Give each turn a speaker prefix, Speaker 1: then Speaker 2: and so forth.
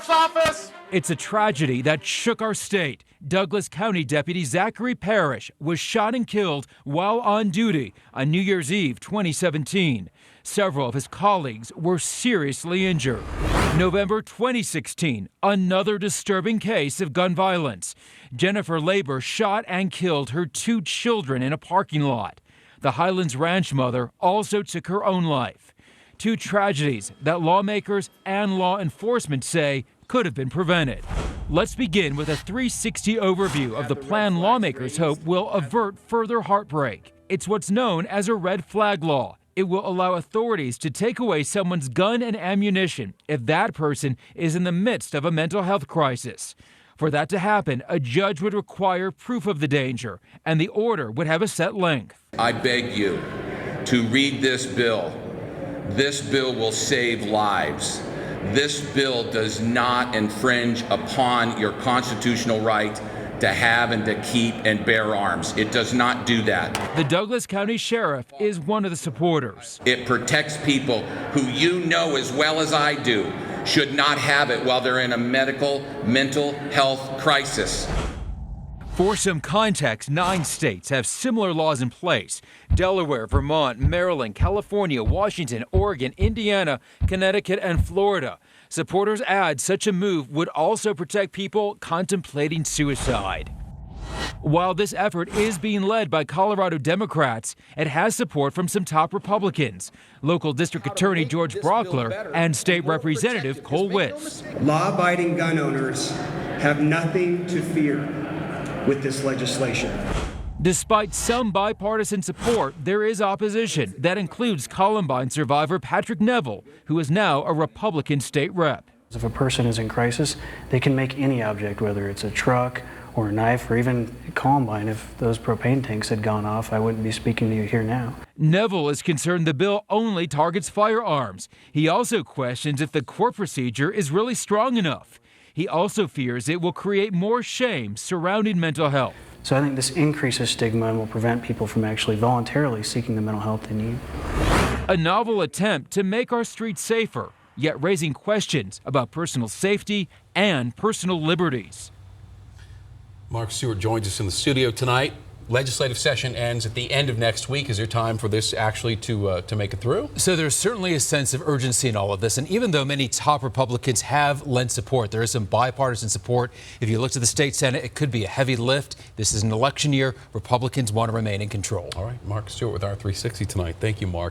Speaker 1: Sheriff's Office.
Speaker 2: It's a tragedy that shook our state. Douglas County Deputy Zachary Parrish was shot and killed while on duty on New Year's Eve 2017. Several of his colleagues were seriously injured. November 2016, another disturbing case of gun violence. Jennifer Labor shot and killed her 2 children in a parking lot. The Highlands Ranch mother also took her own life. 2 tragedies that lawmakers and law enforcement say could have been prevented. Let's begin with a 360 overview of the plan lawmakers hope will avert further heartbreak. It's what's known as a red flag law. It will allow authorities to take away someone's gun and ammunition if that person is in the midst of a mental health crisis. For that to happen, a judge would require proof of the danger, and the order would have a set length.
Speaker 3: I beg you to read this bill. This bill will save lives. This bill does not infringe upon your constitutional right to have and to keep and bear arms. It does not do that.
Speaker 2: The Douglas County Sheriff is one of the supporters.
Speaker 3: It protects people who you know as well as I do should not have it while they're in a mental health crisis.
Speaker 2: For some context, 9 states have similar laws in place. Delaware, Vermont, Maryland, California, Washington, Oregon, Indiana, Connecticut, and Florida. Supporters add such a move would also protect people contemplating suicide. While this effort is being led by Colorado Democrats, it has support from some top Republicans. Local District Attorney George Brockler and State Representative Cole Witz.
Speaker 4: Law-abiding gun owners have nothing to fear with this legislation.
Speaker 2: Despite some bipartisan support, there is opposition that includes Columbine survivor Patrick Neville, who is now a Republican state rep.
Speaker 5: If a person is in crisis, they can make any object, whether it's a truck or a knife or even Columbine. If those propane tanks had gone off, I wouldn't be speaking to you here now.
Speaker 2: Neville is concerned the bill only targets firearms. He also questions if the court procedure is really strong enough. He also fears it will create more shame surrounding mental health.
Speaker 5: So I think this increases stigma and will prevent people from actually voluntarily seeking the mental health they need.
Speaker 2: A novel attempt to make our streets safer, yet raising questions about personal safety and personal liberties.
Speaker 6: Mark Stewart joins us in the studio tonight. Legislative session ends at the end of next week. Is there time for this actually to make it through?
Speaker 7: So there's certainly a sense of urgency in all of this. And even though many top Republicans have lent support, there is some bipartisan support. If you look to the state Senate, it could be a heavy lift. This is an election year. Republicans want to remain in control.
Speaker 6: All right. Mark Stewart with our 360 tonight. Thank you, Mark.